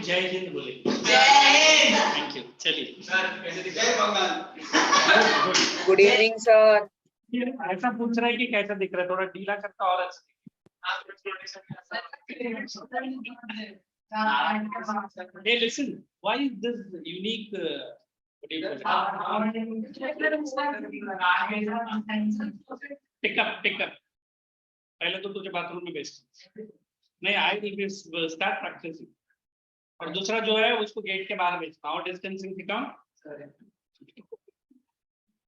जय हिंद बोले। Thank you. चलिए गुड इवनिंग सर। ऐसा पूछ रहा है कि कैसा दिख रहा है, थोड़ा ढीला करता और अच्छा। Hey, listen, why is this unique? What do you call it? Pick up. पहले तो तुझे बाथरूम में भेज नहीं, आई विल स्टार्ट प्रैक्टिसिंग। और दूसरा जो है उसको गेट के बाहर भेजना और डिस्टेंसिंग सिखाओ।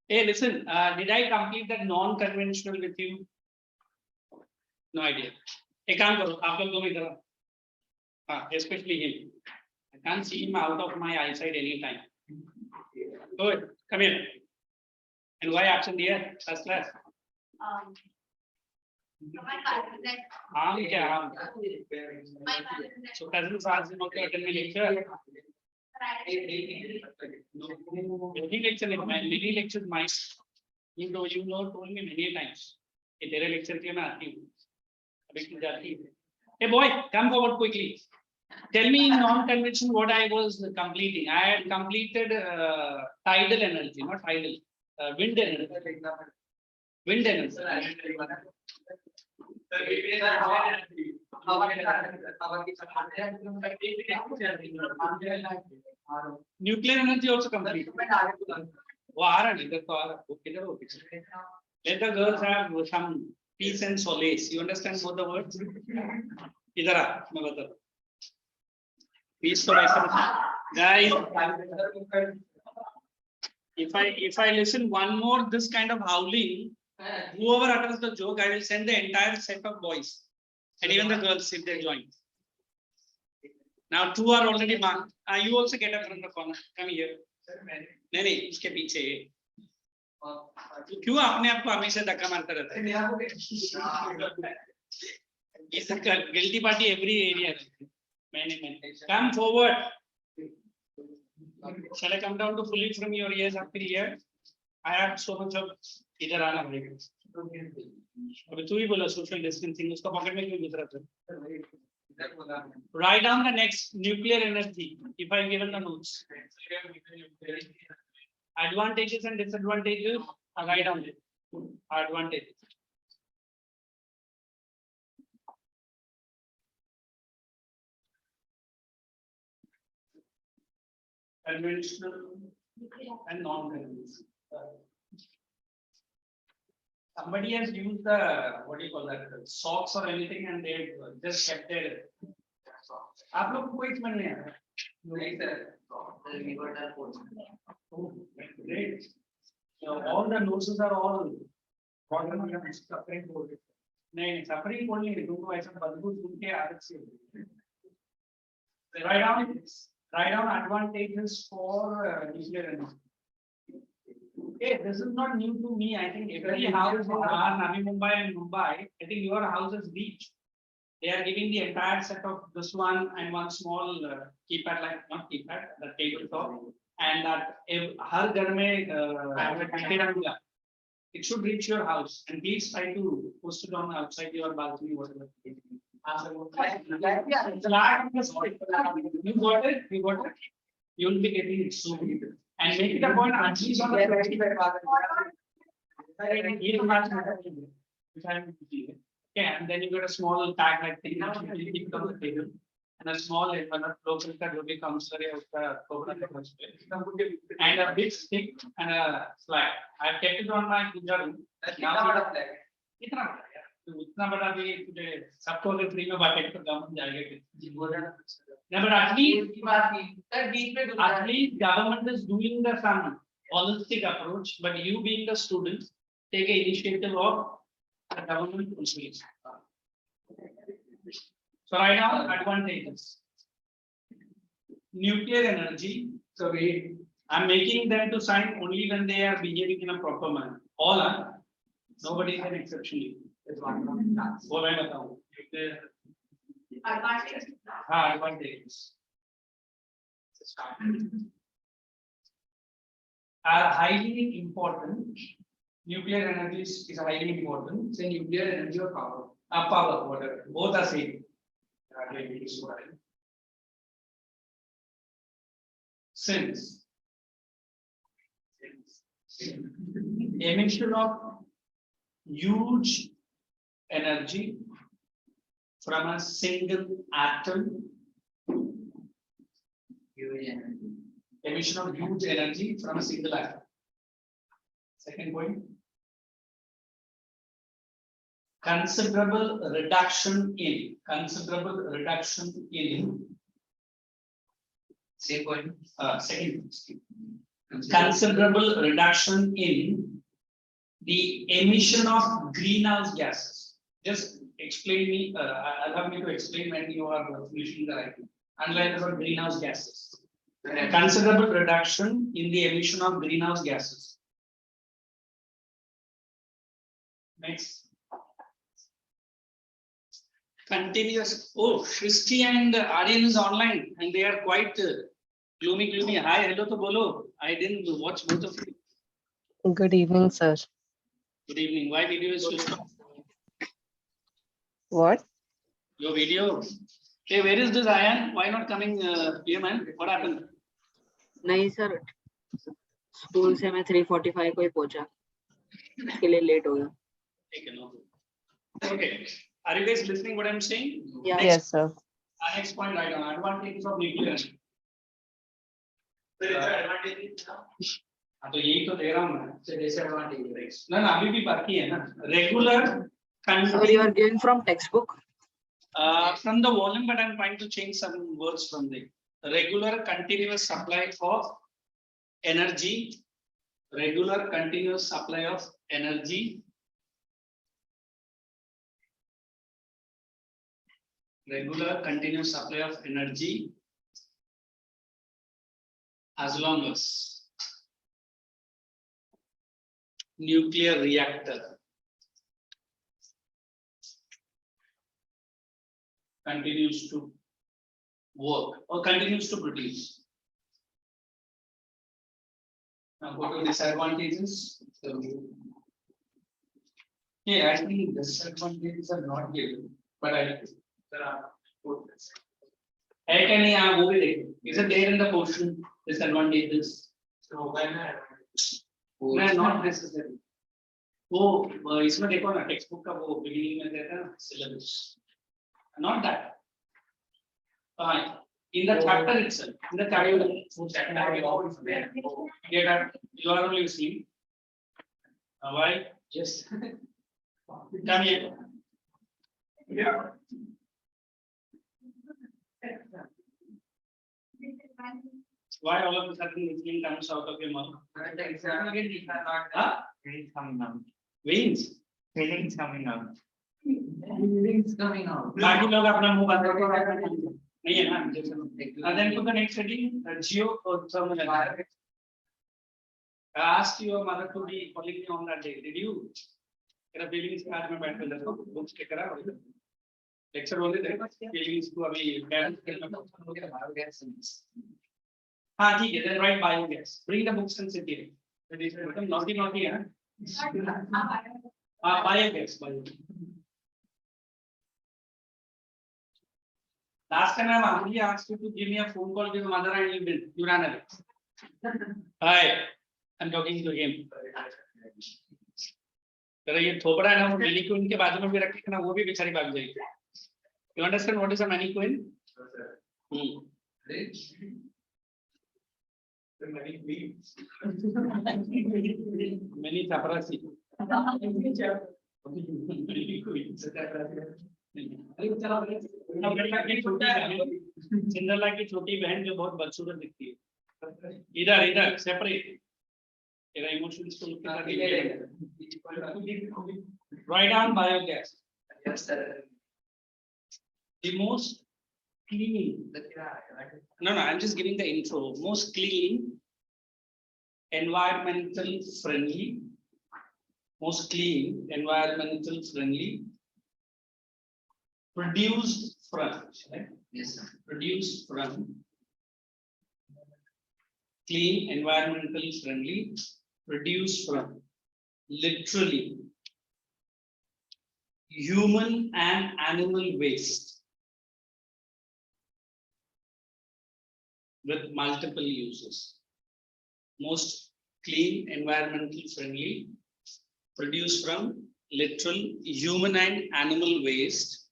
Hey, listen, did I complete that non-conventional with you? No idea. एक काम करो, आप लोग दोनों इधर, हाँ, especially him. I can't see him out of my eyesight anytime. Good, come here. And why absent here? First class. क्या? So cousins asked him to attend the lecture. Daily lecture, daily lecture is mine. You know, told me many times. कि तेरे lecture के लिए मैं आती हूँ, अभी क्यों जाती है? Hey boy, come forward quickly. Tell me in non-conventional what I was completing. I had completed tidal energy, not tidal, wind energy. Wind energy. Nuclear energy also complete. वो आ रहा नहीं, तो आ रहा, वो किधर हो पीछे? Let the girls have some peace and solace. You understand both the words? इधर आ, मैं बता रहा हूँ. Peace तो ऐसा guys. If I listen one more this kind of howling, whoever utters the joke, I will send the entire set of boys and even the girls if they join. Now two are already marked. You also get up from the corner. Come here. नहीं इसके पीछे. क्यों अपने आप को हमेशा धक्का मारता रहता है? It's a guilty party every area. Many. Come forward. Shall I come down to fully from your ears after here? I have so much of इधर आना पड़ेगा. अभी तू ही बोला social distancing, उसका पॉकेट में क्यों गुजरा था? Write down the next nuclear energy. If I given the notes, advantages and disadvantages. Write down it. Advantages. Conventional and non-conventional. Somebody has used the, what do you call that, socks or anything, and they just kept their. आप लोग को कोई समझ नहीं आ रहा? नहीं sir. Oh, great. So all the notes are all. Suffering board. नहीं suffering board नहीं, तुमको ऐसा बदबू सुन के आदत से. Write down advantages for nuclear energy. Hey, this is not new to me. I think every house in Navi Mumbai and Mumbai, I think your house is reached. They are giving the entire set of this one and one small keypad, like not keypad, the tabletop, and that har ghar mein it should reach your house. And please try to post it on outside your balcony, whatever. You got it? You will be getting it soon. And make it a point at least on the 25. Okay, and then you got a small tag like thing that you keep on the table, and a small local card will be counselor and a big stick and a flag. I've kept it on my room. इतना बड़ा भी तुझे सबको अगर free में बांटे तो government जाएगा. But at least government is doing the some holistic approach, but you being the student take an initiative of the government policies. So right now advantages. Nuclear energy. So I'm making them to sign only when they are behaving in a proper manner. All are. Nobody is an exception. वो मैं बताऊं. Advantages are highly important. Nuclear energy is highly important. Say nuclear energy or power. Power, whatever. Both are same. since emission of huge energy from a single atom, emission of huge energy from a single atom. Second point, considerable reduction in same point, second, considerable reduction in the emission of greenhouse gases. Just explain me, allow me to explain when you are finishing the writing. Unlike about greenhouse gases. A considerable reduction in the emission of greenhouse gases. Next. Continuous. Oh, Shristi and Aryan is online and they are quite gloomy. Hi, hello to bolo. I didn't watch both of you. Good evening, sir. Good evening. Why video is switched off? What? Your video. Hey, where is this Aryan? Why not coming here, man? What happened? नहीं sir, school से मैं 3:45 को ही पहुंचा, इसके लिए late हो गया. Okay. Are you guys listening what I'm saying? Yeah. Yes, sir. Next point, right on. Advantages of nuclear. तो यही तो दे रहा हूँ मैं. Disadvantages. ना अभी भी बाकी है ना. Regular. Sir, you are giving from textbook. From the volume, but I'm trying to change some words from the regular continuous supply of energy. Regular continuous supply of energy. Regular continuous supply of energy as long as nuclear reactor continues to work or continues to produce. Now go to disadvantages. Yeah, actually disadvantages are not given, but I is it there in the portion? Disadvantages. So when not necessary. वो इसमें देखो ना text book का वो beginning में देता है ना syllabus. Not that. In the chapter itself, in the chapter, you are only seeing. Why? Yes. Come here. Yeah. Why all of a sudden listening comes out of your mouth? Huh? Feelings coming out. Veins. Feelings coming out. बाकी लोग अपना मुंह बंद करके नहीं है ना. And then to the next heading, geothermal. I asked your mother to be calling me on that day. Did you? तेरा feelings का आज मैं बैठ कर देखो books के करा lecture बोले थे feelings को अभी balance करना. हाँ ठीक है. Then write biogas. Bring the books and sit here. That is naughty है. Biogas. Last time I only asked you to give me a phone call to your mother and you didn't. You ran away. Hi, I'm talking to him. तेरा ये थोपड़ा है ना वो mannequin के बाजू में भी रखे ना वो भी बेचारी भाग जाएगी. You understand what is a mannequin? Many chaparasi. Cinderella की छोटी बहन जो बहुत बदसूरत दिखती है. इधर सेपरेट. तेरा इमोशंस को write down biogas. Yes sir. The most clean. No, I'm just giving the intro. Most clean, environmental friendly. Most clean, environmental friendly. Produced from. Yes sir. Produced from. Clean, environmental friendly. Produced from. Literally. Human and animal waste. with multiple uses. Most clean, environmentally friendly, produced from literal human and animal waste.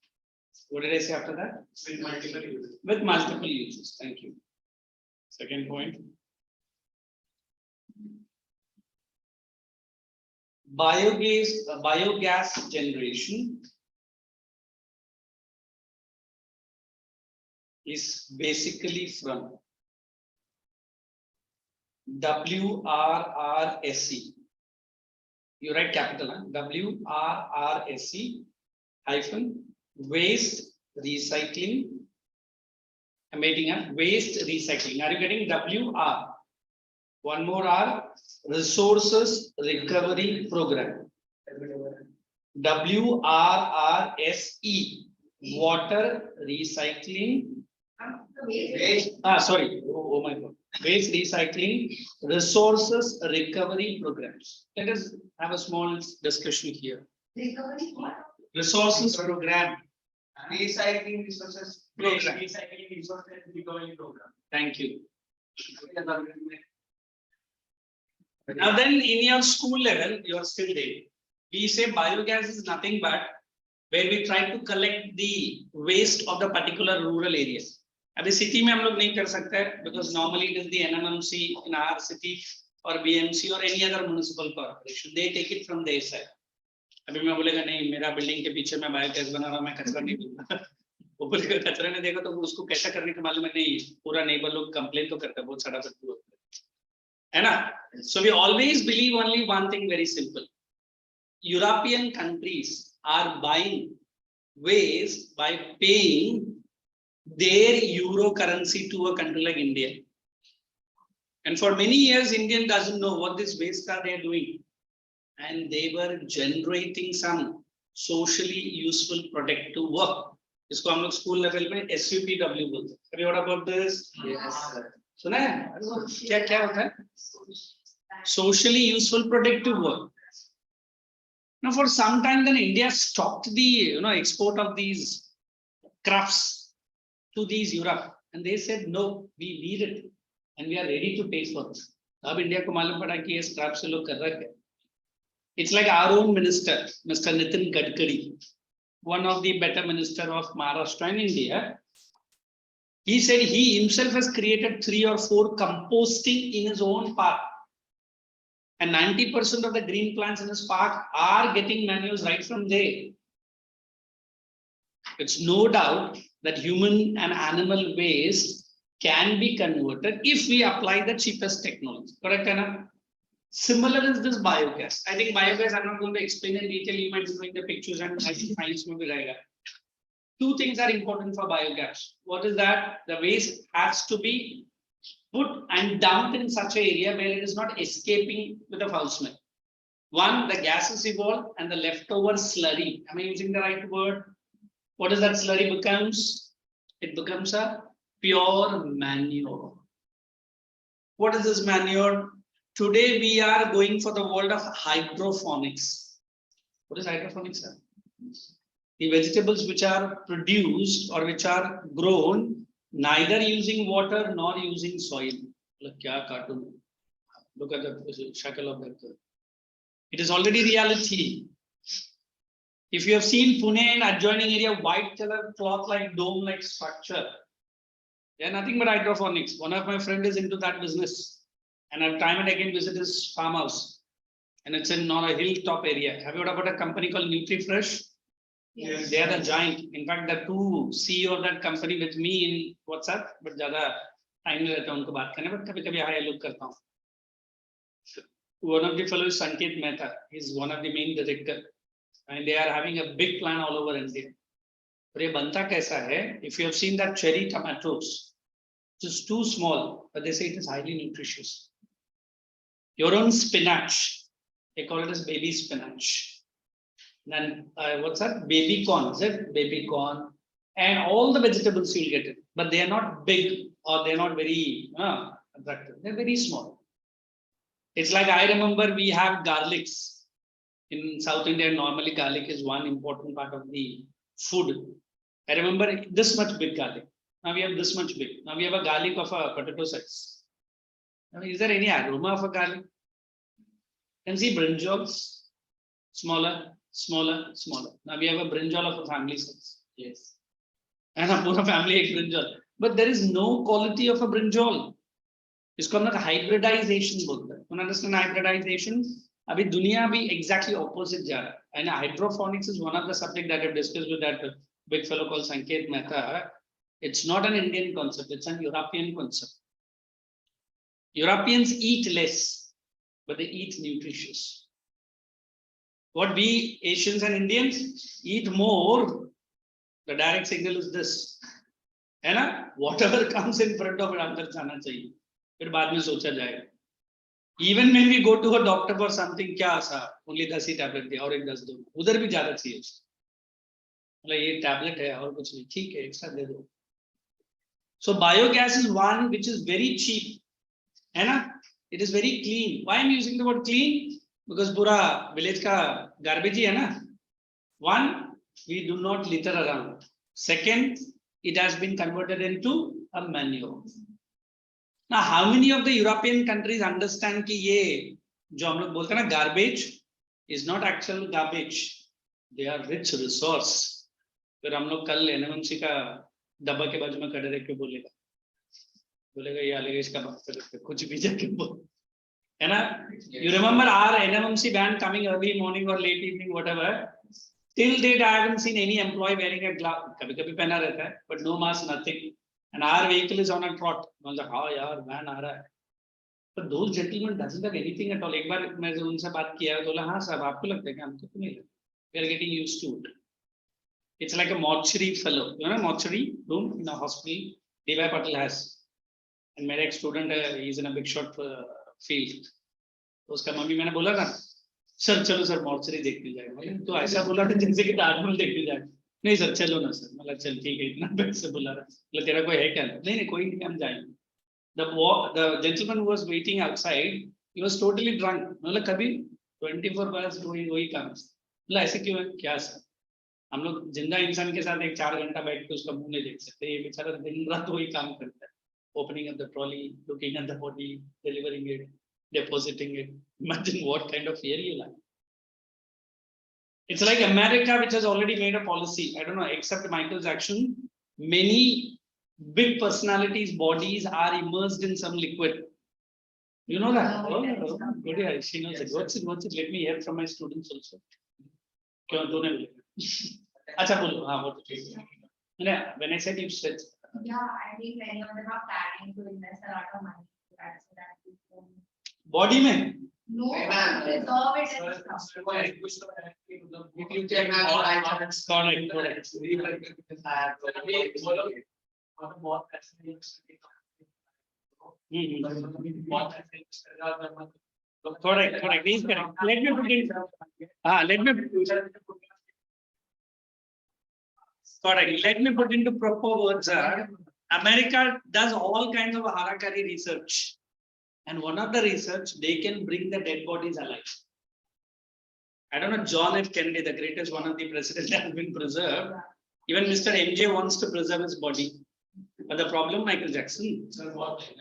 What did I say after that? With multiple uses. With multiple uses. Thank you. Second point. Biogas generation is basically from WRRSE. You write capital, huh? WRRSE hyphen waste recycling. I'm making a waste recycling. Are you getting WR? One more R, resources recovery program. WRRSE, water recycling. Sorry. Oh my God. Waste recycling resources recovery programs. Let us have a small discussion here. Resources program. Recycling resources. Program. Recycling resources recovery program. Thank you. Now then in your school level, you are still there. We say biogas is nothing but where we try to collect the waste of the particular rural area. अभी city में हम लोग नहीं कर सकते because normally it is the NMMC in our city or BMC or any other municipal corporation. They take it from their side. अभी मैं बोलेगा नहीं मेरा बिल्डिंग के पीछे मैं बायोगैस बना रहा हूँ मैं कचरा नहीं दूंगा वो बोलेगा कचरा नहीं देगा तो उसको कैसा करने का मालूम है नहीं पूरा नेबर लोग कंप्लेन तो करते हैं बहुत सारा बदबू है ना. So we always believe only one thing very simple. European countries are buying waste by paying their euro currency to a country like India. And for many years, Indian doesn't know what this waste are they doing. And they were generating some socially useful product to work. इसको हम लोग school level में SUPW बोलते हैं. Have you heard about this? Yes. सुना है? क्या क्या होता है? Socially useful product to work. Now, for some time, then India stopped the export of these crafts to these Europe, and they said no, we need it, and we are ready to pay for it. अब India को मालूम पड़ा कि ये scrap से लोग कर रहे हैं. It's like our own minister, Mr. Nitin Gadkari, one of the better minister of Maharashtra in India. He said he himself has created 3 or 4 composting in his own park. And 90% of the green plants in his park are getting manures right from there. It's no doubt that human and animal waste can be converted if we apply the cheapest technology. Correct, Anna? Similar is this biogas. I think biogas, I'm not going to explain in detail. You might be doing the pictures and I think science will be right. 2 things are important for biogas. What is that? The waste has to be put and dumped in such an area where it is not escaping with a foul smell. One, the gases evolve and the leftover slurry. Am I using the right word? What is that slurry becomes? It becomes a pure manure. What is this manure? Today we are going for the world of hydroponics. What is hydroponics, sir? The vegetables which are produced or which are grown neither using water nor using soil. Look at the shackle of that. It is already reality. If you have seen Pune and adjoining area, white color cloth like dome like structure, they are nothing but hydroponics. One of my friends is into that business, and I've time and again visit his farmhouse, and it's in on a hilltop area. Have you heard about a company called NutriFresh? Yes. They are the giant. In fact, the 2 CEO of that company with me in WhatsApp, but ज़्यादा time नहीं रहता उनको बात करने, but कभी-कभी हाय लोग करता हूँ. One of the fellows, Sanket Mehta, is one of the main director, and they are having a big plan all over India. But ये बनता कैसा है? If you have seen that cherry tomatoes, it is too small, but they say it is highly nutritious. Your own spinach, they call it as baby spinach. Then what's that? Baby corn, is it? Baby corn, and all the vegetables you'll get it, but they are not big or they are not very attractive. They're very small. It's like I remember we have garlics in South India. Normally, garlic is one important part of the food. I remember this much big garlic. Now we have this much big. Now we have a garlic of a potato size. Now, is there any aroma of a garlic? Can see brinjals, smaller, smaller, smaller. Now we have a brinjal of a family size. Yes. And a poor family एक brinjal. But there is no quality of a brinjal. इसको हम लोग hybridization बोलते हैं. You understand hybridization? अभी दुनिया भी exactly opposite जा रहा है. And hydroponics is one of the subject that I've discussed with that big fellow called Sanket Mehta. It's not an Indian concept, it's an European concept. Europeans eat less, but they eat nutritious. What we Asians and Indians eat more, the direct signal is this. है ना? Whatever comes in front of it, अंदर जाना चाहिए. फिर बाद में सोचा जाएगा. Even when we go to a doctor for something, क्या सा? Only 10 ही tablet दिया और एक 10 दो. उधर भी ज़्यादा चाहिए. मतलब ये tablet है और कुछ नहीं. ठीक है, extra दे दो. So biogas is one which is very cheap. है ना? It is very clean. Why I'm using the word clean? Because पूरा village का garbage ही है ना? One, we do not litter around. Second, it has been converted into a manure. Now, how many of the European countries understand कि ये जो हम लोग बोलते हैं ना garbage is not actual garbage. They are rich resource. फिर हम लोग कल NMMC का डब्बा के बाजू में खड़े रह के बोलेगा ये allegation का बात करते कुछ भी जाके बोल है ना? You remember our NMMC band coming early morning or late evening, whatever. Till date, I haven't seen any employee wearing a glove. कभी-कभी पहना रहता है, but no mask, nothing. And our vehicle is on a trot. I was like, हाँ यार, van आ रहा है. But those gentlemen doesn't have anything at all. एक बार मैं उनसे बात किया तो बोला हाँ साहब आपको लगता है कि हमको तो नहीं लगता. We are getting used to it. It's like a mortuary fellow. You know, mortuary room in a hospital. D.Y. Patil has. And मेरा एक student है, he is in a big shot field. तो उसका मम्मी मैंने बोला ना sir चलो sir mortuary देखने जाएगा तो ऐसा बोला था जैसे कि ताजमहल देखने जाएगा नहीं सर चलो ना सर मतलब चल ठीक है इतना पैसे बुला रहा मतलब तेरा कोई है क्या नहीं नहीं कोई नहीं हम जाएंगे the gentleman who was waiting outside he was totally drunk मतलब कभी 24 hours वही काम मतलब ऐसे क्यों है क्या सर हम लोग जिंदा इंसान के साथ एक 4 घंटा बैठ के उसका मुंह नहीं देख सकते ये बेचारा दिन रात वही काम करता है opening up the trolley looking at the body delivering it depositing it. Imagine what kind of fear you like. It's like America, which has already made a policy. I don't know, except Michael Jackson, many big personalities' bodies are immersed in some liquid. You know that? Oh, good, yeah, she knows it. What's it? What's it? Let me hear from my students also. क्यों तूने अच्छा बोलो हाँ वो तो when I said you said yeah I think many of them are planning to invest a lot of money so that body में no resolve it correct he's correct let me put in correct let me put into proper words America does all kinds of harakari research. And one of the research, they can bring the dead bodies alive. I don't know, John F. Kennedy, the greatest one of the presidents that has been preserved. Even Mr. MJ wants to preserve his body. But the problem, Michael Jackson.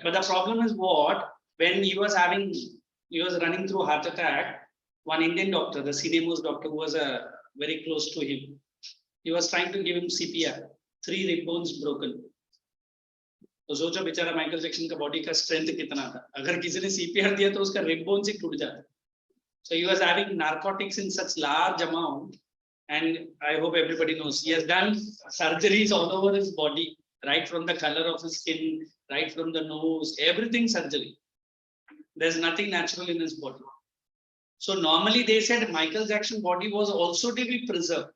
But the problem is what? When he was running through heart attack, one Indian doctor, the senior most doctor who was very close to him, he was trying to give him CPR. 3 rib bones broken. तो सोचो बेचारा Michael Jackson का body का strength कितना था अगर किसी ने सीपीआर दिया तो उसका रिब बोन से टूट जाता so he was having narcotics in such large amount and I hope everybody knows he has done surgeries all over his body right from the color of his skin right from the nose everything surgery there's nothing natural in his body so normally they said Michael Jackson body was also to be preserved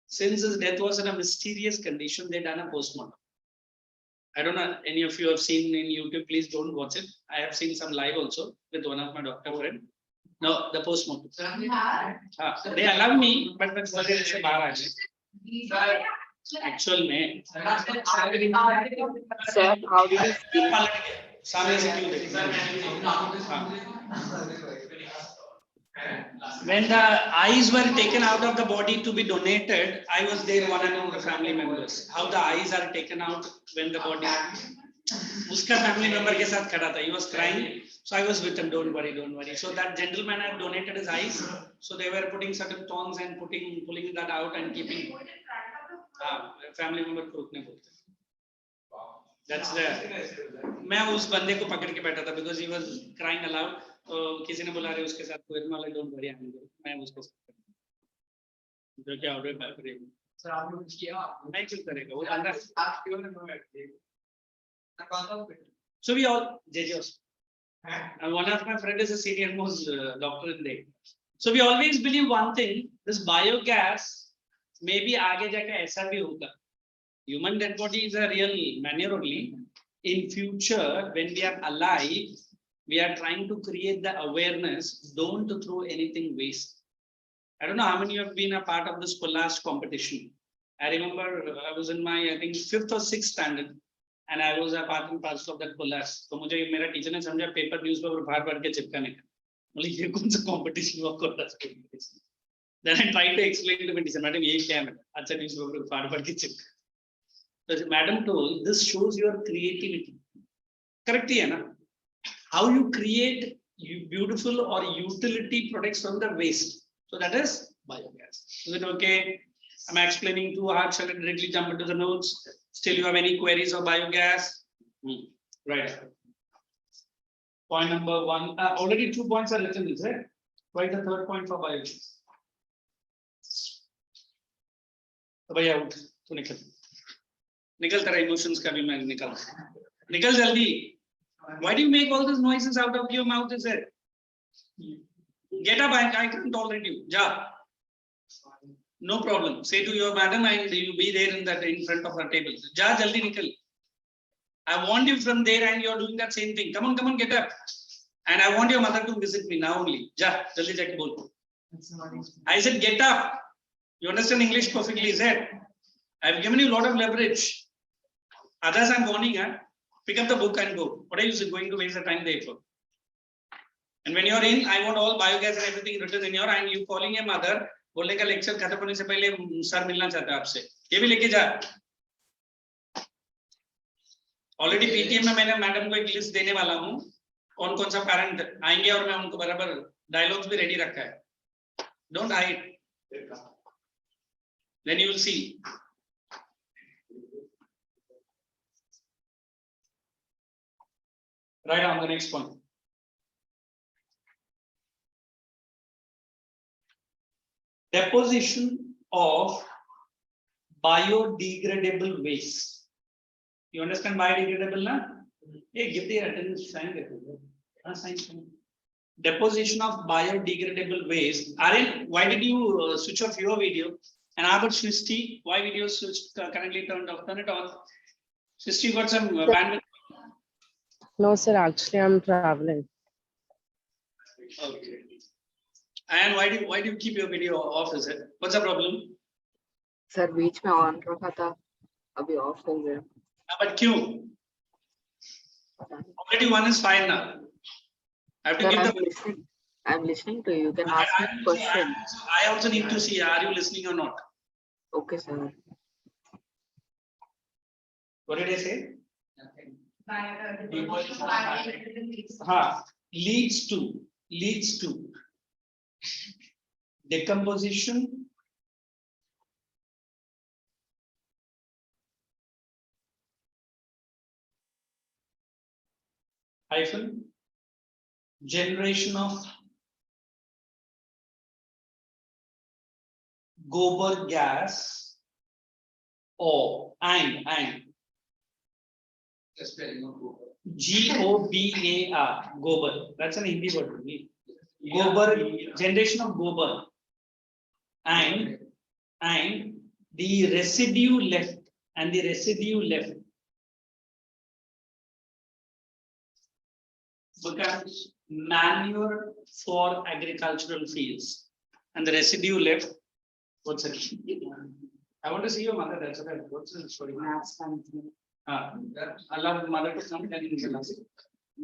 since his death was in a mysterious condition they done a postmortem I don't know any of you have seen in YouTube. Please don't watch it. I have seen some live also with one of my doctor friend. No, the postmortem. They allow me, but when se bahar aa actual mein. Sir, how did you feel? सामने से क्यों देखते हैं? When the eyes were taken out of the body to be donated, I was there, one among the family members. How the eyes are taken out when the body. Uska family member ke saath khada tha. He was crying, so I was with him. Don't worry, don't worry. So that gentleman had donated his eyes, so they were putting certain thorns and pulling that out and keeping. Family member को रुकने बोलते. That's the. मैं उस बंदे को पकड़ के बैठा था because he was crying aloud. तो किसी ने बोला रे उसके साथ कोई वाला don't worry मैं उसके साथ जो क्या ऑर्डर कर रही हूँ सर आप लोग किया मैं क्यों करेगा वो अंदर आप क्यों नहीं बैठते ना कौन सा so we all JJ and one of my friend is a senior most doctor in there so we always believe one thing this biogas maybe आगे जाके ऐसा भी होगा human dead body is a real manure only in future when we are alive we are trying to create the awareness, don't throw anything waste. I don't know how many have been a part of this collage competition. I remember I was in my, I think, 5th or 6th standard and I was a part and parcel of that collage. So मुझे मेरा teacher ने समझा paper newspaper फाड़ के चिपकाने का. मतलब ये कौन सा competition हुआ collage competition. Then I tried to explain to my teacher, madam ये क्या है? अच्छा newspaper फाड़ के चिपका. So madam told, this shows your creativity. Correct है ना? How you create beautiful or utility products from the waste. So that is biogas. Is it okay? Am I explaining too hard? Shall I directly jump into the notes? Still you have any queries of biogas? Right. Point number 1. Already 2 points are written, is it? Write the third point for biogas. Bhaiya out. Tu nikal. Nikal tera emotions ka bhi main nikal. Nikal jaldi. Why do you make all these noises out of your mouth? Is it? Get up, I can't tolerate you. Ja. No problem. Say to your madam, and you be there in front of her table. Ja, jaldi nikal. I want you from there, and you're doing that same thing. Come on, get up. And I want your mother to visit me now only. Ja, jaldi jaake bol. I said, get up. You understand English perfectly, is it? I've given you a lot of leverage. Others I'm warning, huh? Pick up the book and go. What are you going to waste the time there for? And when you're in, I want all biogas and everything written in your and you calling your mother, बोलने का lecture खत्म होने से पहले sir मिलना चाहता है आपसे. ये भी लेके जा. Already PTM में मैंने मैडम को एक लिस्ट देने वाला हूँ. कौन सा parent आएंगे और मैं उनको बराबर dialogues भी ready रखा है. Don't hide. Then you will see. Right on the next point. Deposition of biodegradable waste. You understand biodegradable, na? Hey, give the attendance sign. Deposition of biodegradable waste. Aryan, why did you switch off your video? And how about Srishti? Why video switched currently turned off? Turn it on. Srishti got some bandwidth. No, sir, actually I'm traveling. Okay. And why do you keep your video off? Is it? What's the problem? Sir बीच में on रखा था अभी of हो गया. But क्यों? Already one is fine now. I have to Sir, give I'm listening to you. You can ask me a question. I also need to see are you listening or not. Okay, sir. What did I say? Leads to decomposition hyphen generation of gobar gas or and just spelling of Google. GOBAR, gobar. That's an Hindi word only. Gobar, generation of gobar, and the residue left, becomes manure for agricultural fields, and the residue left. What's it? I want to see your mother. That's what. What's the story? Allah mother to come and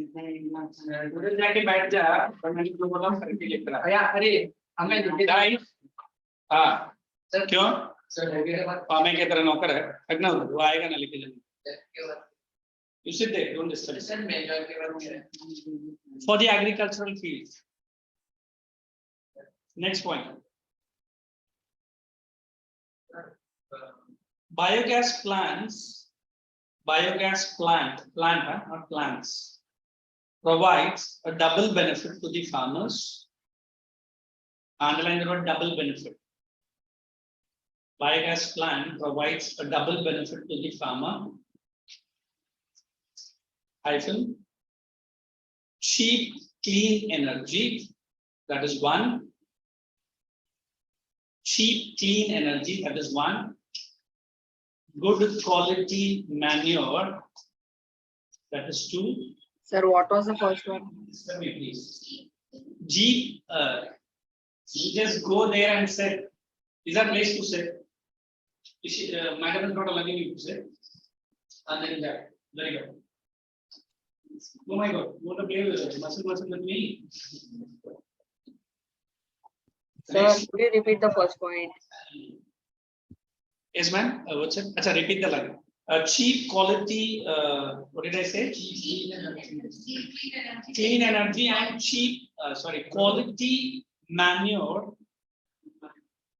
उधर जाके बैठ जा पर मैंने जो बोला करके लिख रहा अरे अरे हमें गाइस हाँ सर क्यों सर हो गया बात पामे के तरह नौकर है रखना वो आएगा ना लेके जाने you sit there don't disturb sir मैं जो के बारे में for the agricultural fields. Next point. Biogas plant, not plants, provides a double benefit to the farmers. Underline the word double benefit. Biogas plant provides a double benefit to the farmer. Hyphen. Cheap, clean energy. That is one. Cheap, clean energy. That is one. Good quality manure. That is two. Sir, what was the first one? Let me please. G. You just go there and sit. Is that place to sit? Madam is not allowing you to sit. And then that. Very good. Oh my God, what a play with it. Muscle with me. Sir, Next. could you repeat the first point? Yes, ma'am. What's it? Achha, repeat the line. Cheap quality, what did I say? Clean energy and cheap, quality manure.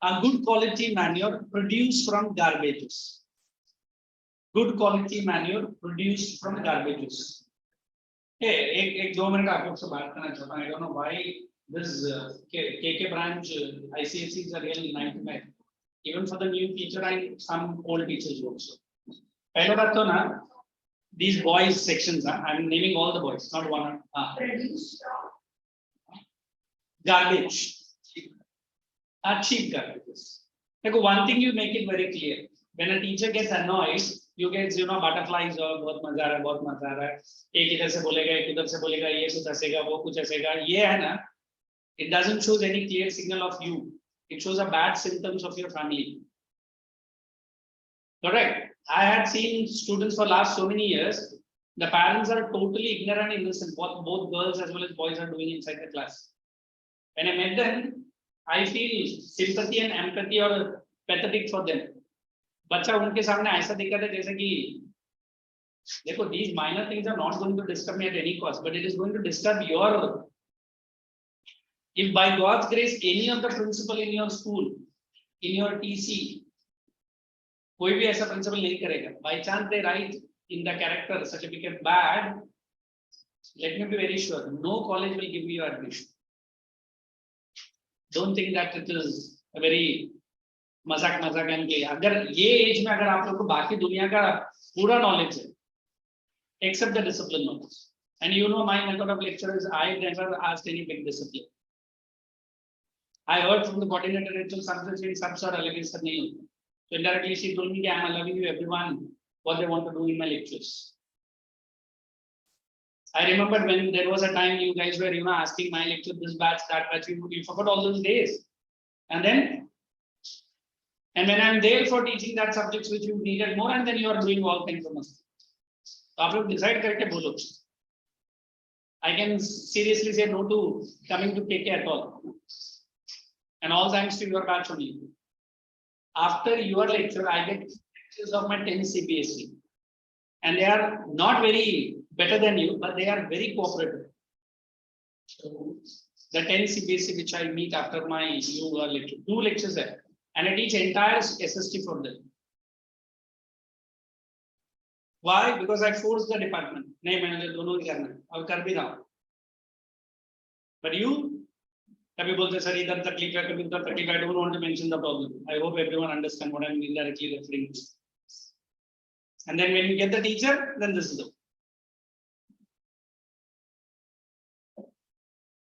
A good quality manure produced from garbages. Good quality manure produced from garbages. Hey, एक 2 minute आपको से बात करना चाहता हूँ. I don't know why this KK branch ICSEs are really nightmare. Even for the new teacher and some old teachers also. पहले बात तो ना, these boys sections are. I'm naming all the boys, not one. Garbage. Cheap garbages. Like one thing you make it very clear. When a teacher gets annoyed, you get butterflies और बहुत मजा आ रहा है एक इधर से बोलेगा एक उधर से बोलेगा ये कुछ ऐसेगा वो कुछ ऐसेगा ये है ना it doesn't show any clear signal of you, it shows a bad symptoms of your family. Correct. I had seen students for last so many years, the parents are totally ignorant and innocent, what both girls as well as boys are doing inside the class. When I met them, I feel sympathy and empathy or pathetic for them. बच्चा उनके सामने ऐसा दिखा था जैसे कि देखो these minor things are not going to disturb me at any cost, but it is going to disturb your. If by God's grace any of the principal in your school, in your TC, कोई भी ऐसा principal नहीं करेगा. By chance they write in the character certificate bad, let me be very sure, no college will give you admission. Don't think that it is a very मजाक के अगर ये as में अगर आप लोग को बाकी दुनिया का पूरा नॉलेज है except the discipline knowledge, and you know my method of lecture is I never asked any big discipline. I heard from the coordinator Rachel something some sort of allegation नहीं होता, so indirectly she told me कि I am allowing you everyone what they want to do in my lectures. I remember when there was a time you guys were asking my lecture this batch that batch, you forgot all those days, and when I'm there for teaching that subjects which you needed more, and then you are doing all kinds of mistakes. So आप लोग decide करके बोलो. I can seriously say no to coming to KK at all. And all thanks to your batch only. After your lecture, I get lectures of my 10 CPSC. And they are not very better than you, but they are very cooperative. So the 10 CPSC which I meet after my lecture, 2 lectures there. And I teach entire SST for them. Why? Because I force the department. नहीं मैंने तो दोनों ही करना है और कर भी रहा हूँ. But you कभी बोलते सर इधर तकलीफ है कभी उधर तकलीफ है. I don't want to mention the problem. I hope everyone understand what I'm indirectly referring to. And then when you get the teacher, then this is the.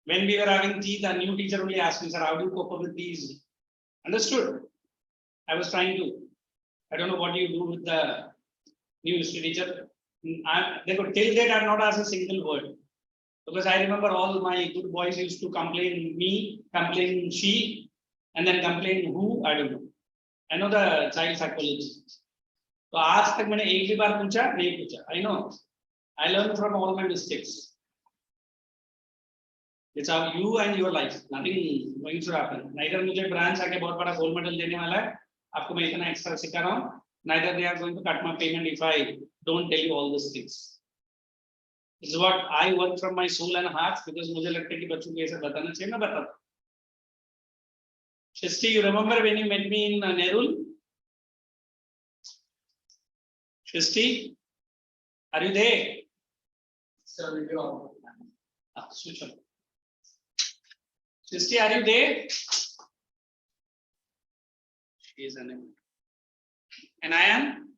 When we were having teeth, a new teacher only asked me, sir, how do you cope up with these? Understood? I was trying to. I don't know what you do with the new history teacher. Till date, I have not asked a single word. Because I remember all my good boys used to complain me, complain she, and then complain who, I don't know. I know the child psychology. So आज तक मैंने एक भी बार पूछा नहीं पूछा. I know. I learned from all my mistakes. It's about you and your life. Nothing going to happen. Neither मुझे branch आके बहुत बड़ा gold medal देने वाला है. आपको मैं इतना extra सिखा रहा हूँ. Neither they are going to cut my payment if I don't tell you all these things. This is what I work from my soul and heart because मुझे लगता है कि बच्चों को ऐसा बताना चाहिए. मैं बताता हूँ. Shristi, you remember when you met me in Nerul? Shristi, are you there? Sir, video on. Switch on. Shristi, are you there? She is unable. And I am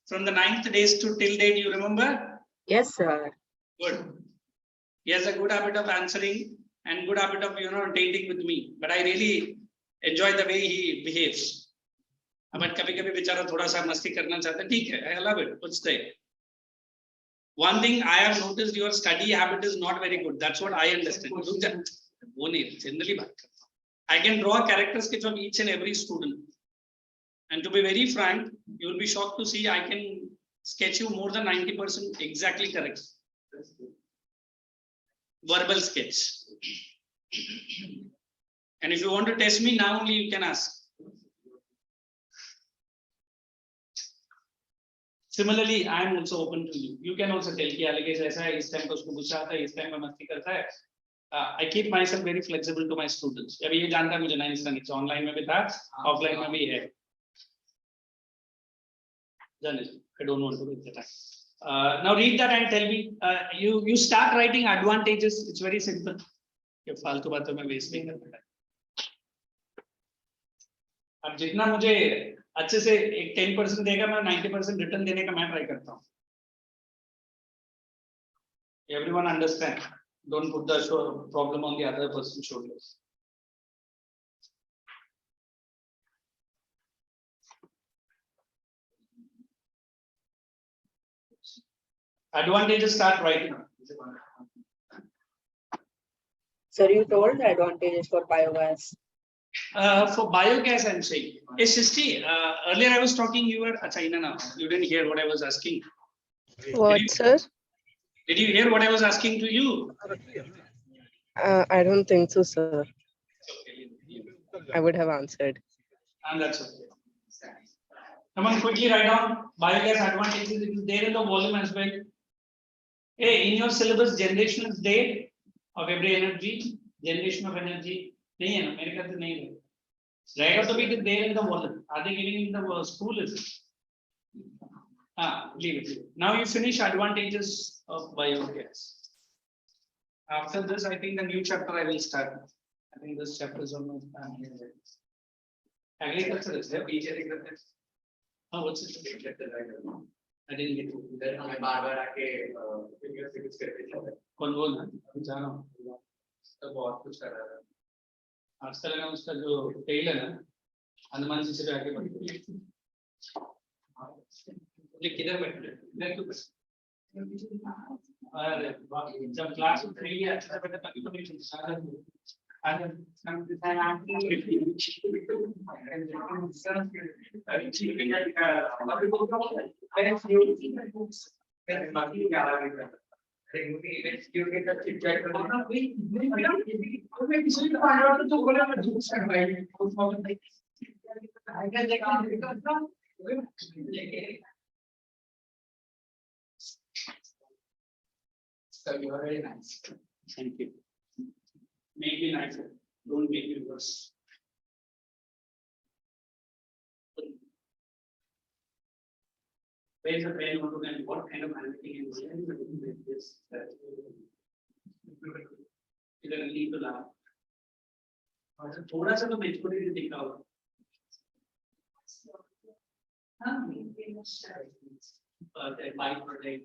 from the 9th days to till date. You remember? Yes, sir. Good. He has a good habit of answering and good habit of dating with me. But I really enjoy the way he behaves. But कभी-कभी बेचारा थोड़ा सा मस्ती करना चाहता है. ठीक है, I love it. What's there? One thing I have noticed, your study habit is not very good. That's what I understand. वो नहीं, generally बात करता हूँ. I can draw character sketch of each and every student. And to be very frank, you will be shocked to see I can sketch you more than 90% exactly correct. Verbal sketch. And if you want to test me now, only you can ask. Similarly, I am also open to you. You can also tell कि अलग ऐसा है, इस time पर उसको गुस्सा आता है, इस time में मस्ती करता है. I keep myself very flexible to my students. अभी ये जानता है मुझे 9th standard से online में भी था, offline में भी है. I don't want to read that. Now read that and tell me. You start writing advantages. It's very simple. ये फालतू बातों में waste नहीं करना है. अब जितना मुझे अच्छे से एक 10% देगा, मैं 90% रिटर्न देने का मैं ट्राई करता हूँ. Everyone understand? Don't put the problem on the other person's shoulders. Advantages start writing. Sir, you told the advantages for biogas. For biogas, I'm saying. Hey, Shristi, earlier I was talking, you were China. You didn't hear what I was asking. What, sir? Did you hear what I was asking to you? I don't think so, sir. I would have answered. And that's okay. Come on, quickly write down biogas advantages. It is there in the volume as well. Hey, in your syllabus, generation is there of every energy, generation of energy. नहीं है ना, मेरे ख्याल से नहीं है. रहेगा तो भी it is there in the volume. Are they giving in the school? Is it? Leave it. Now you finish advantages of biogas. After this, I think the new chapter I will start. I think this chapter is almost done. Agriculture is there. Oh, what's it? I didn't get it. Then हमें बार-बार आके finger fix करके चलते हैं. कौन बोल रहा है? अभी जा रहा हूँ. तो बहुत कुछ कर रहा है. आजकल ना उसका जो टेल है ना, हनुमान जी से आगे बढ़ गई. किधर बैठे? इधर क्यों बैठे? अरे जब क्लास में थ्री है, अच्छा बैठे तभी तो नहीं चलता. So you are very nice. Thank you. Make me nicer. Don't make me worse. Where is the pen? What kind of handwriting is this? You don't need to laugh. थोड़ा सा तो मेचुरिटी भी दिखा होगा. Bike per day.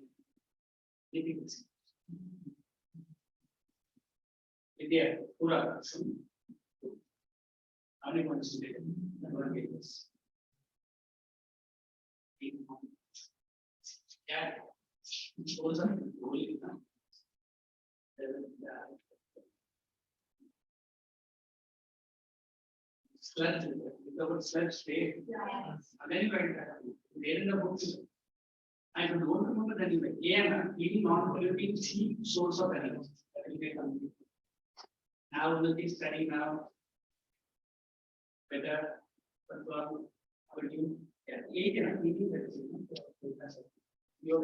India, पूरा. How many months today? I'm going to get this. Yeah. Those are really nice. Sludge, the word sludge stay. And then you write that. There in the books. I don't remember that anyway. Yeah, eating non-polluting cheap source of energy. Now will be studying now. Better. But you, yeah, you have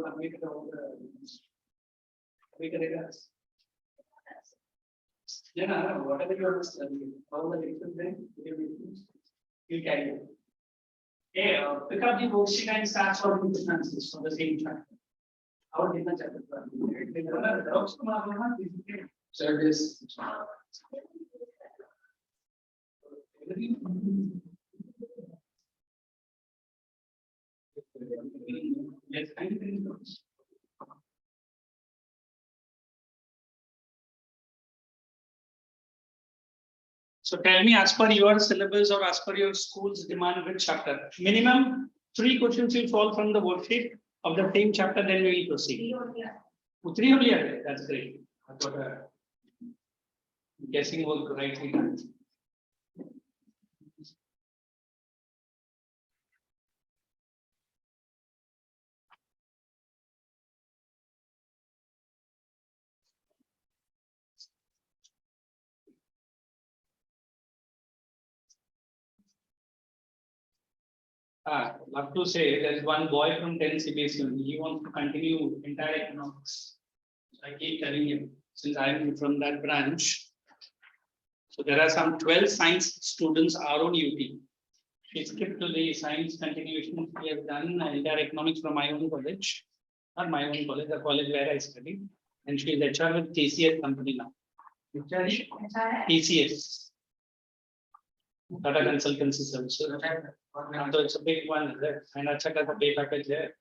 completed all the. Then whatever you are studying, all the lectures then you carry it. Okay, pick up the worksheet and start solving the answers for the same chapter. Our different chapter. Service. Yes, thank you. So tell me, as per your syllabus or as per your school's demand, which chapter? Minimum 3 questions will fall from the worksheet of the same chapter, then we will proceed. 3 only are there. That's great. I thought, guessing was rightly done. Love to say there's one boy from 10 CBSE. He wants to continue entire economics. So I keep telling him, since I'm from that branch. So there are some 12 science students are on UT. She skipped to the science continuation. We have done entire economics from my own college. Not my own college, the college where I studied. And she is HR with TCS company now. TCS. Tata Consultancy Services. So it's a big one, and I check out the pay package there.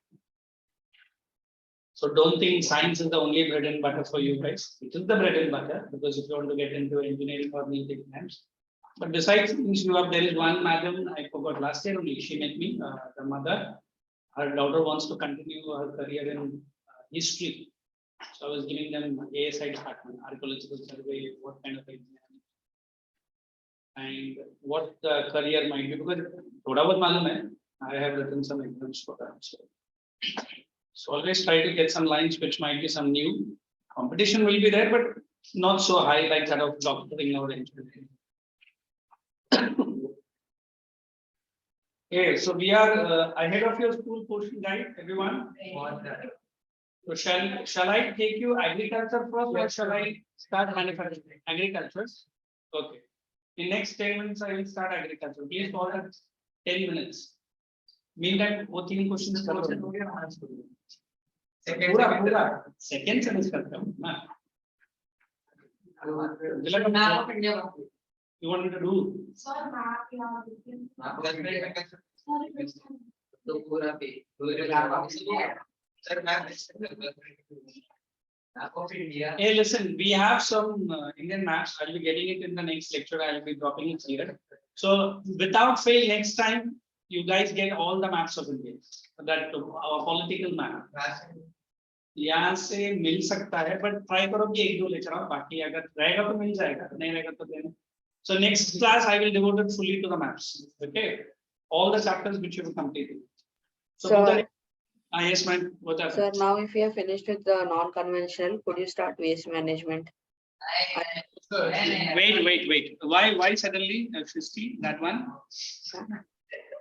So don't think science is the only bread and butter for you guys. It is the bread and butter because if you want to get into engineering or NEET exams. But besides things you have, there is one madam I forgot last year only. She met me, the mother. Her daughter wants to continue her career in history. So I was giving them ASI department, archaeological survey, what kind of exam. And what the career might be, because I have written some exams for that. So always try to get some lines which might be some new. Competition will be there, but not so high like that of doctoring or engineering. Okay, so we are ahead of your school portion, right, everyone? So shall I take you agriculture first, or shall I start manufacturing? Agriculture. Okay. In next 10 minutes, I will start agriculture. Please follow that 10 minutes. Meantime, वो 3 questions करो. Second semester ना. You want me to do? Hey, listen, we have some Indian maps. I'll be getting it in the next lecture. I'll be dropping it here. So without fail, next time you guys get all the maps of India. That our political map. यहाँ से मिल सकता है, but try करो कि 1-2 ले चलाओ. बाकी अगर रहेगा तो मिल जाएगा, नहीं रहेगा तो then. So next class I will devote it fully to the maps. Okay, all the chapters which you have completed. So yes, ma'am. Sir, now if you have finished with the non-conventional, could you start waste management? Wait. Why suddenly 50? That one?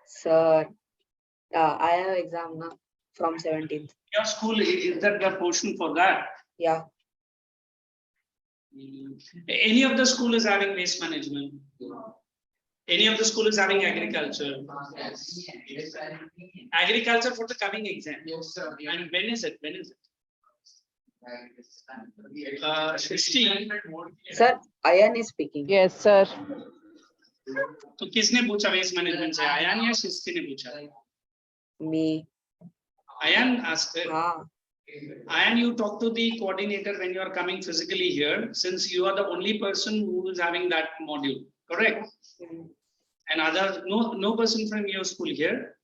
Sir, I have exam now from 17th. Your school is that the portion for that? Yeah. Any of the school is having waste management? Any of the school is having agriculture? Agriculture for the coming exam. Yes, sir. And when is it? 16. Sir, Ayan is speaking. Yes, sir. तो किसने पूछा waste management से? आयान या शिस्ती ने पूछा? Me. Ayan asked it. हाँ. And you talk to the coordinator when you are coming physically here, since you are the only person who is having that module, correct? And other no person from your school here.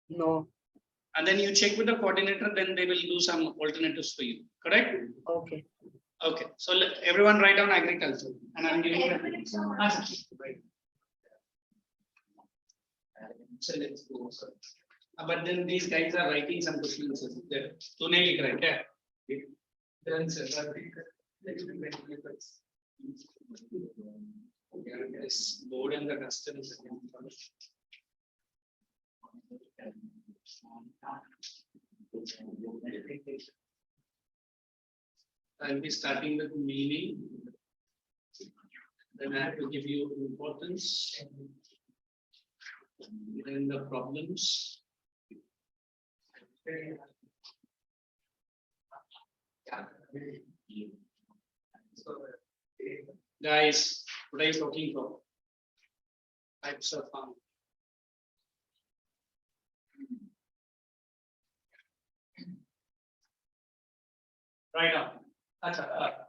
No. And then you check with the coordinator, then they will do some alternatives for you, correct? Okay. Okay. So everyone write down agriculture, and I'm giving you. So let's go. But then these guys are writing some questions there. So नहीं लिख रहे क्या? Yes, board and the customs. I'll be starting with meaning. Then I have to give you importance. Then the problems. Guys, what are you talking about? Types of farm. Right up.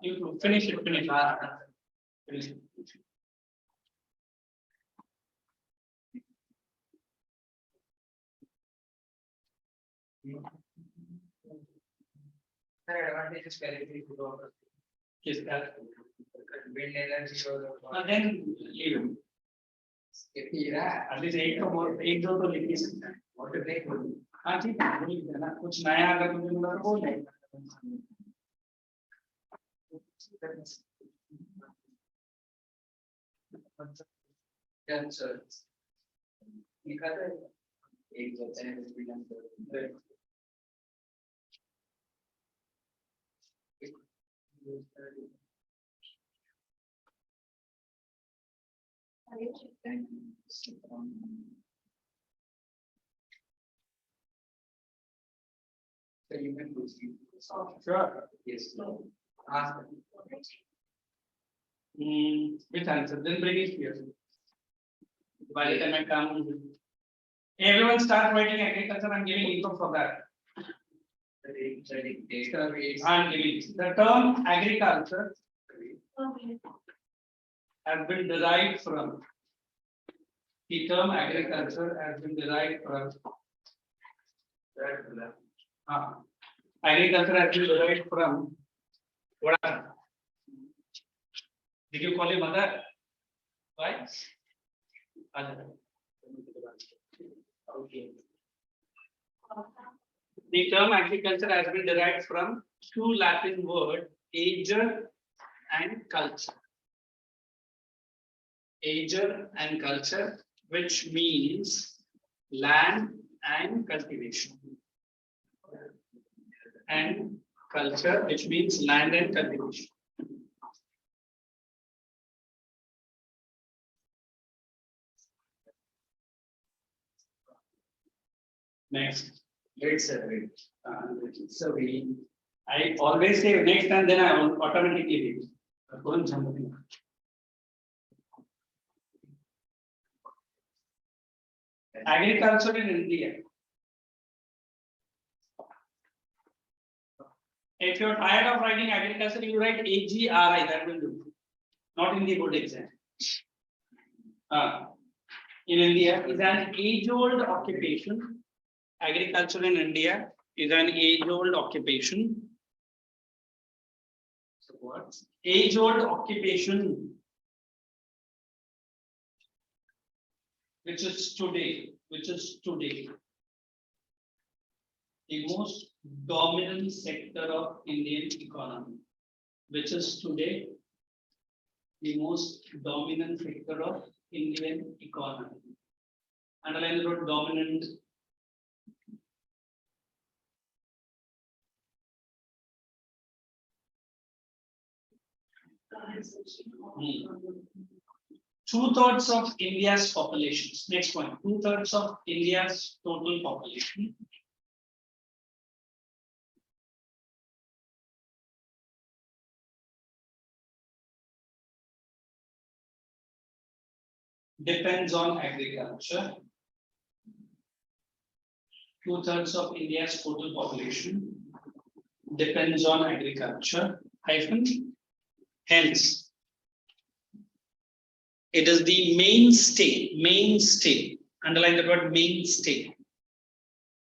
You finish it. Finish it. Advantages directly to the Yes, that. wind energy or And then leave it. At least एक तो लिख ही सकता है. what to take. हाँ ठीक है, बोल देना. कुछ नया अगर मुझे मिला तो बोल देना. Sir. लिखा था एक होता है So you can proceed. Sure. Yes. Ask. Which answer? Then bring it here. By the time I come, everyone start writing agriculture. I'm giving info for that. I'm giving the term agriculture has been derived from. The term agriculture has been derived from. Agriculture has been derived from. What? Did you call him mother? Why? Okay. The term agriculture has been derived from two Latin words, ager and culture. Ager and culture, which means land and cultivation. And culture, which means land and cultivation. Next. Great, sir. Great. So I always say next and then I automatically read. Agriculture in India. If you're tired of writing agriculture, you write AGRI, that will do. Not in the board exam. In India is an age-old occupation. Agriculture in India is an age-old occupation. So what? Age-old occupation, which is today the most dominant sector of Indian economy, which is today the most dominant sector of Indian economy. Underline the word dominant. Two-thirds of India's population. Next point. 2/3 of India's total population. Depends on agriculture. 2/3 of India's total population depends on agriculture. Hence, it is the mainstay. Underline the word mainstay.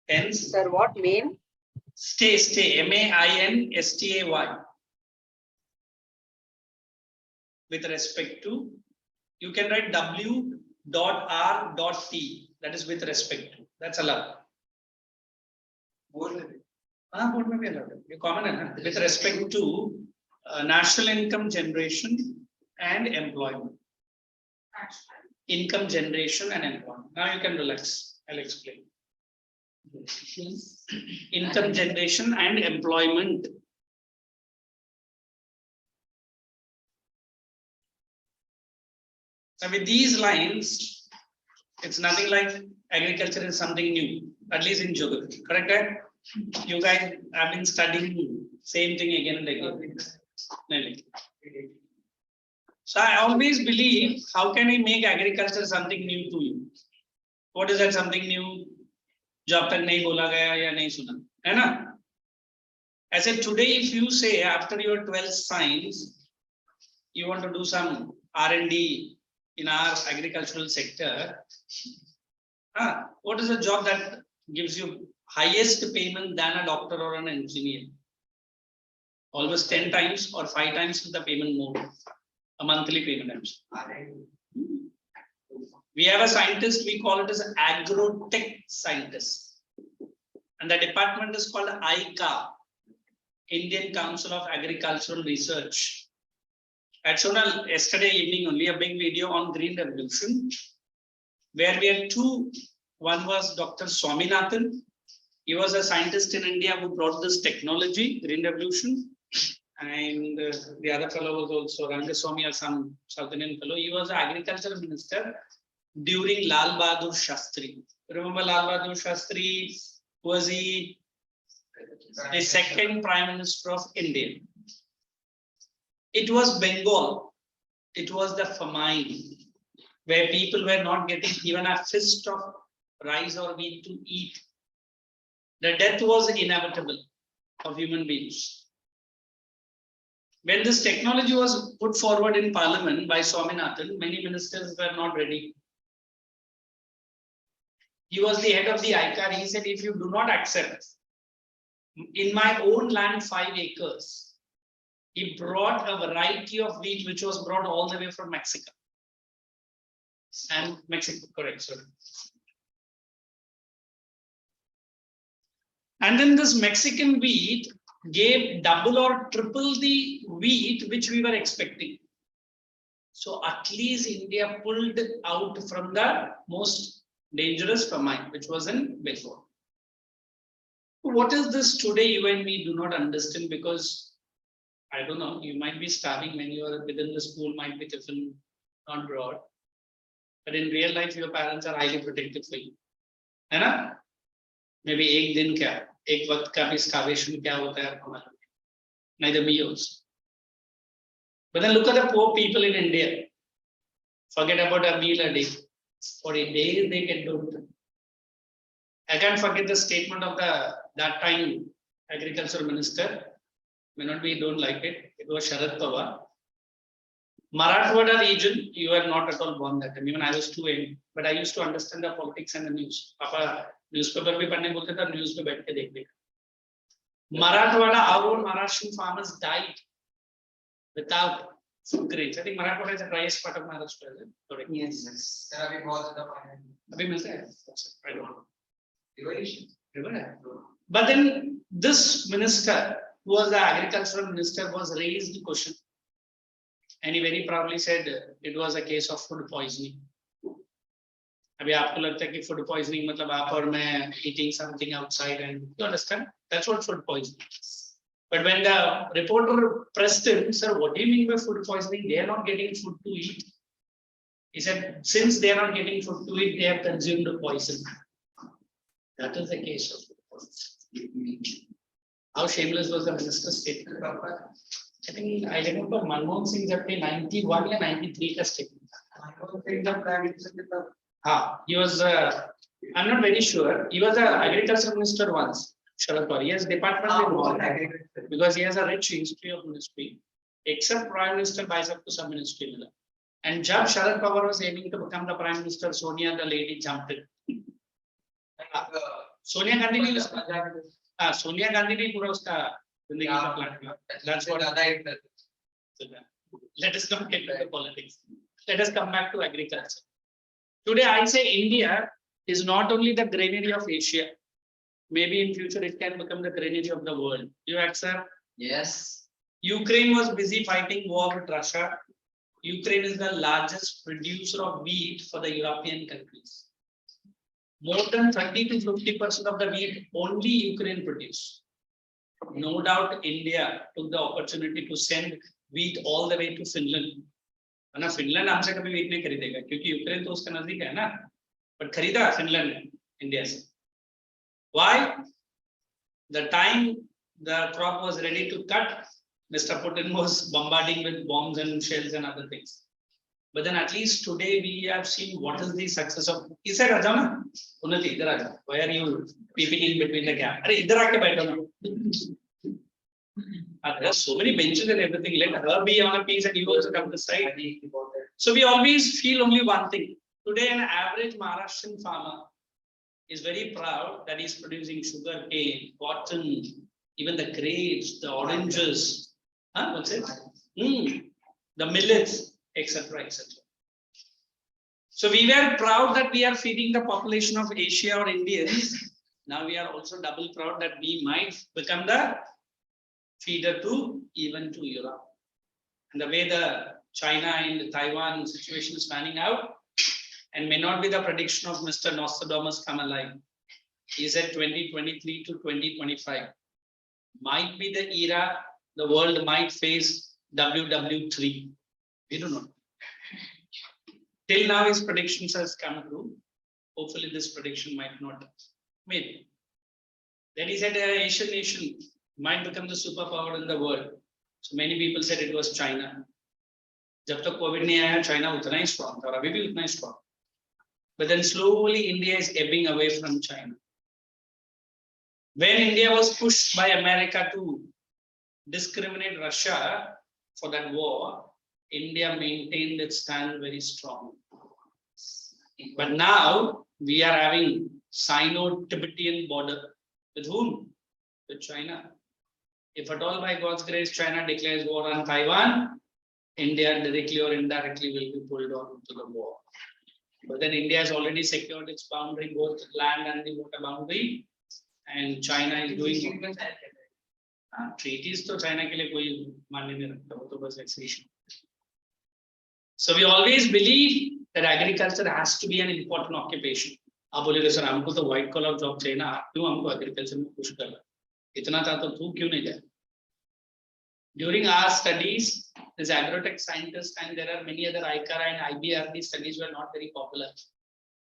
Hence, Sir, what main? stay, MAINSTAY. With respect to, you can write W.R.T. That is with respect to. That's allowed. Board में भी allowed. You common है ना? With respect to national income generation and employment. Income generation and employment. Now you can relax. I'll explain. Income generation and employment. So with these lines, it's nothing like agriculture is something new, at least in geography. Correct? Right? You guys have been studying same thing again and again. Maybe. So I always believe, how can I make agriculture something new to you? What is that something new? जो अब तक नहीं बोला गया या नहीं सुना, है ना? I said today, if you say after your 12th science, you want to do some R&D in our agricultural sector, what is a job that gives you highest payment than a doctor or an engineer? Almost 10 times or 5 times the payment more, a monthly payment. We have a scientist, we call it as an agrotech scientist. And the department is called ICA, Indian Council of Agricultural Research. I had shown yesterday evening only a big video on Green Revolution, where we had two. One was Dr. Swaminathan. He was a scientist in India who brought this technology, Green Revolution. And the other fellow was also Rangaswamy or some South Indian fellow. He was an agriculture minister during Lal Bahadur Shastri. Remember Lal Bahadur Shastri? Was he the second Prime Minister of India? It was Bengal. It was the famine, where people were not getting even a fist of rice or wheat to eat. The death was inevitable of human beings. When this technology was put forward in Parliament by Swaminathan, many ministers were not ready. He was the head of the ICAR. He said, if you do not accept, in my own land 5 acres, he brought a variety of wheat which was brought all the way from Mexico. And Mexico, correct, sir. And then this Mexican wheat gave double or triple the wheat which we were expecting. So at least India pulled out from the most dangerous famine, which was in Bengal. What is this today you and me do not understand? Because I don't know, you might be starving when you are within the school, might be different, not broad. But in real life, your parents are highly protective for you. है ना? Maybe एक दिन क्या, एक वक्त का भी starvation क्या होता है आपको मालूम? Neither me also. But then look at the poor people in India. Forget about a meal a day. For a day they get done. I can't forget the statement of that time agriculture minister. May not be don't like it. It was Sharad Pawar. Marathwada region, you were not at all born that time. Even I was too young, but I used to understand the politics and the news. Papa newspaper bhi padhne bolte tha, news pe baith ke dekhne. Marathwada, our Maharashtrian farmers died without food grains. I think Marathwada is the driest part of Maharashtra. Correct? Yes. Abhi milta hai? I don't know. But then this minister, who was the agricultural minister, was raised the question. And he very proudly said it was a case of food poisoning. अभी आपको लगता है कि food poisoning मतलब आप और मैं eating something outside, and you understand? That's what food poisoning is. But when the reporter pressed him, sir, what do you mean by food poisoning? They are not getting food to eat. He said, since they are not getting food to eat, they have consumed poison. That is the case of food poisoning. How shameless was the minister's statement? I think I remember Manmohan Singh jab 91 या 93 का statement. He was. I'm not very sure. He was an agriculture minister once. Sharad Pawar. He has department involved because he has a rich history of ministry. Except Prime Minister, by sabko sab ministry mila. And jab Sharad Pawar was aiming to become the Prime Minister, Sonia, the lady, jumped in. Sonia Gandhi ne Sonia Gandhi ne pura uska zindagi ka plan kiya. That's what. Let us not get into politics. Let us come back to agriculture. Today, I say India is not only the granary of Asia. Maybe in future it can become the granary of the world. You accept? Yes. Ukraine was busy fighting war with Russia. Ukraine is the largest producer of wheat for the European countries. More than 30 to 50% of the wheat only Ukraine produce. No doubt India took the opportunity to send wheat all the way to Finland. वरना Finland हमसे कभी wheat नहीं खरीदेगा क्योंकि Ukraine तो उसका नजदीक है ना, but खरीदा फिनलैंड ने इंडिया से. Why? The time the crop was ready to cut, Mr. Putin was bombarding with bombs and shells and other things. But then at least today we have seen what is the success of. He said, Rajana, Unnati, idhar aaja. Why are you peeping in between the gap? Arey, idhar aake baitho na. There are so many benches and everything. Let her be on a piece and you also come to side. So we always feel only one thing. Today, an average Maharashtrian farmer is very proud that he's producing sugar cane, cotton, even the grapes, the oranges, what's it? The millets, etc., etc. So we were proud that we are feeding the population of Asia or Indians. Now we are also double proud that we might become the feeder to even to Europe. And the way the China and Taiwan situation is panning out, and may not be the prediction of Mr. Nostradamus come alive. He said 2023 to 2025 might be the era the world might face WW3. We don't know. Till now, his predictions has come true. Hopefully, this prediction might not. Maybe. Then he said an Asian nation might become the superpower in the world. So many people said it was China. जब तक Covid नहीं आया, China उतना ही strong था और अभी भी उतना ही strong. But then slowly India is ebbing away from China. When India was pushed by America to discriminate Russia for that war, India maintained its stand very strong. But now we are having Sino-Tibetan border. With whom? With China. If at all by God's grace China declares war on Taiwan, India directly or indirectly will be pulled on to the war. But then India has already secured its boundary, both land and the water boundary, and China is doing treaties. So China के लिए कोई मान्य नहीं रखता, वो तो बस accession. So we always believe that agriculture has to be an important occupation. आप बोलेगे सर हमको तो white collar job चाहिए ना, क्यों हमको agriculture में push कर रहा है? इतना था तो तू क्यों नहीं जाए? During our studies, as agrotech scientists, and there are many other ICARA and IBRD studies were not very popular.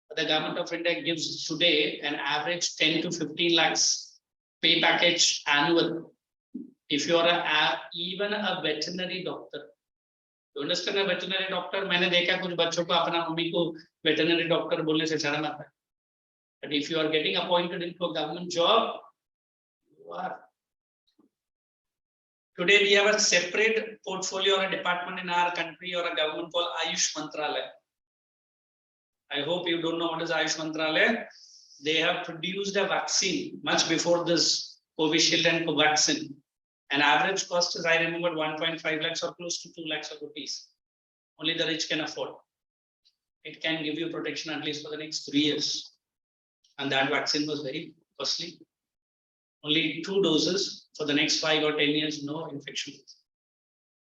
But the government of India gives today an average 10 to 15 lakhs pay package annual. If you are even a veterinary doctor, you understand a veterinary doctor? मैंने देखा कुछ बच्चों को अपना mummy को veterinary doctor बोलने से शर्म आता है. But if you are getting appointed into a government job, you are. Today we have a separate portfolio or a department in our country or a government called Ayush Mantralaya. I hope you don't know what is Ayush Mantralaya. They have produced a vaccine much before this Covishield and Covaxin. An average cost is, I remember, 1.5 lakhs or close to 2 lakhs of rupees. Only the rich can afford. It can give you protection at least for the next 3 years. And that vaccine was very costly. Only 2 doses for the next 5 or 10 years, no infection.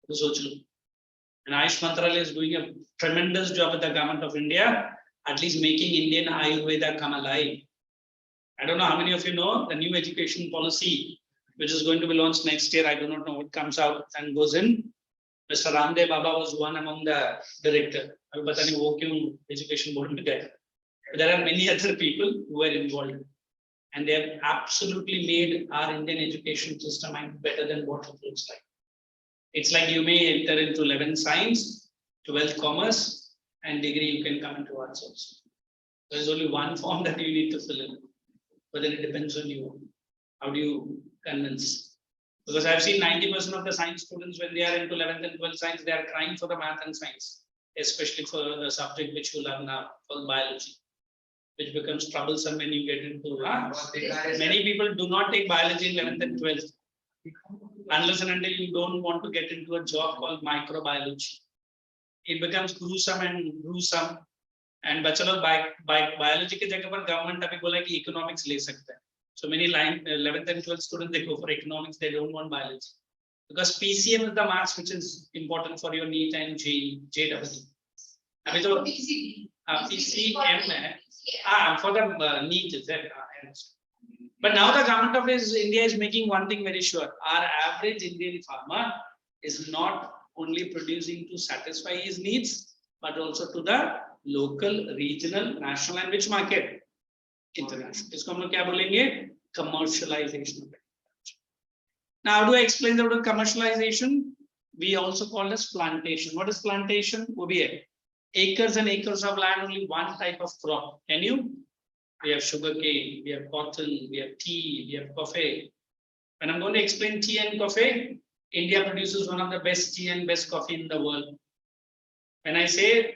And Ayush Mantralaya is doing a tremendous job with the government of India, at least making Indian Ayurveda come alive. I don't know how many of you know the new education policy, which is going to be launched next year. I do not know what comes out and goes in. Mr. Ramdev Baba was one among the director. Education board. There are many other people who are involved. And they have absolutely made our Indian education system better than what it looks like. It's like you may enter into 11 science, 12 commerce, and degree you can come into arts also. There's only one form that you need to fill in, but then it depends on you. How do you convince? Because I've seen 90% of the science students, when they are into 11th and 12th science, they are crying for the math and science, especially for the subject which you love now, for biology, which becomes troublesome when you get into. Many people do not take biology in 11th and 12th, unless and until you don't want to get into a job called microbiology. It becomes gruesome and gruesome. And bachelor biology के जगह पर government अभी बोला कि economics ले सकते हैं. So many 11th and 12th students, they go for economics, they don't want biology. because PCM is the marks which is important for your NEET and JEE. अभी तो PCM है for the NEET is that but now the government of India is making one thing very sure. Our average Indian farmer is not only producing to satisfy his needs, but also to the local, regional, national and which market? International. इसको हम लोग क्या बोलेंगे? Commercialization. Now, how do I explain the word commercialization? We also call this plantation. What is plantation? वो भी है. Acres and acres of land, only one type of crop. Can you? We have sugarcane, we have cotton, we have tea, we have coffee. When I'm going to explain tea and coffee, India produces one of the best tea and best coffee in the world. When I say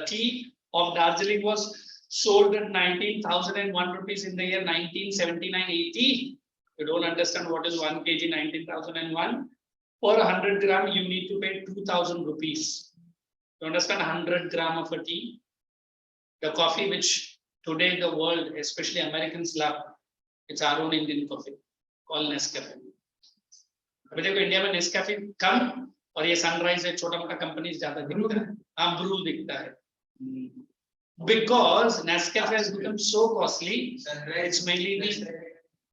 tea of Darjeeling was sold at 19,001 rupees in the year 1979-80. You don't understand what is 1 kg 19,001. For 100 gram, you need to pay 2,000 rupees. You understand 100 gram of a tea? The coffee which today the world, especially Americans, love, it's our own Indian coffee called Nescafe. अभी देखो India में Nescafe कम और ये sunrise है छोटा मोटा companies ज्यादा दिखता है, ब्रू दिखता है. Because Nescafe has become so costly, it's mainly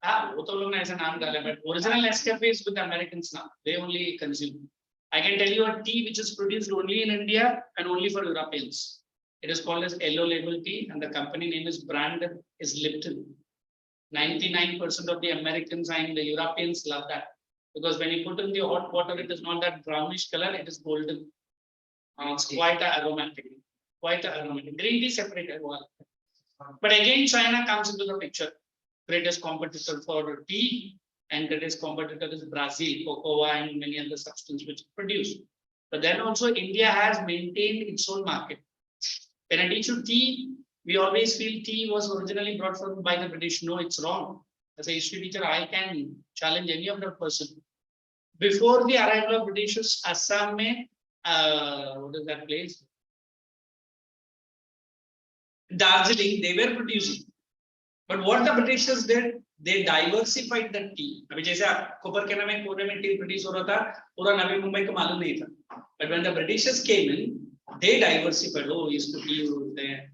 वो तो लोग ने ऐसा नाम डाला, but original Nescafe is with the Americans now. They only consume. I can tell you a tea which is produced only in India and only for Europeans. It is called as yellow label tea, and the company name is brand is Lipton. 99% of the Americans and the Europeans love that, because when you put in the hot water, it is not that brownish color; it is golden. It's quite aromatic. Quite aromatic. Green tea separated one. But again, China comes into the picture. Greatest competitor for tea, and greatest competitor is Brazil, cocoa and many other substances which produce. But then also India has maintained its own market. When I teach you tea, we always feel tea was originally brought from by the British. No, it's wrong. As a history teacher, I can challenge any of that person. Before the arrival of Britishers, Assam mein, what is that place? Darjeeling, they were producing. But what the Britishers did, they diversified the tea. अभी जैसे आप कोपरकेना में कोरे में T produce हो रहा था, पूरा नवी मुंबई को मालूम नहीं था. But when the Britishers came in, they diversified. Oh, used to tea there.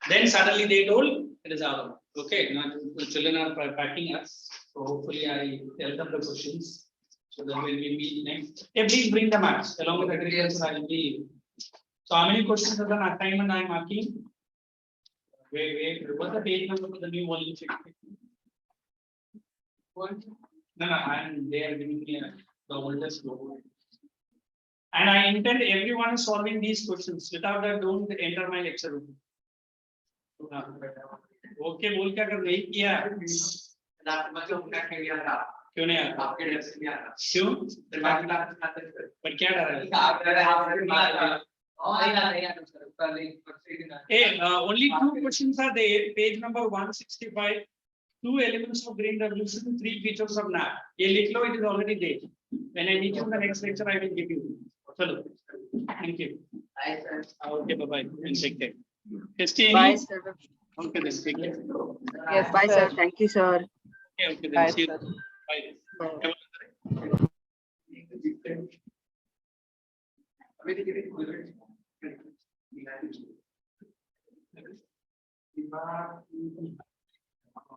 Then suddenly they told it is our own. Okay, now the children are packing us. So hopefully I tell them the questions so that when we meet next. Yeah, please bring the marks along with agreements. I will be. So how many questions are the assignment I am marking? Wait, what's the page number for the new volume? No, and they are giving me the oldest logo. And I intend everyone is solving these questions. Without that, don't enter my lecture room. Okay, बोल क्या कर रही किया? क्यों नहीं आता? क्यों? पर क्या डर है? Hey, only two questions are there. Page number 165. 2 elements of green revolution, 3 features of NAP. ये लिख लो, it is already there. When I meet you in the next lecture, I will give you. Hello. Thank you. Bye, sir. Okay, bye bye. And take care. Christy, Bye, sir. okay, then take care. Yes, bye, sir. Thank you, sir. Okay, okay, then Bye, see you. sir. Bye. Bye. Have a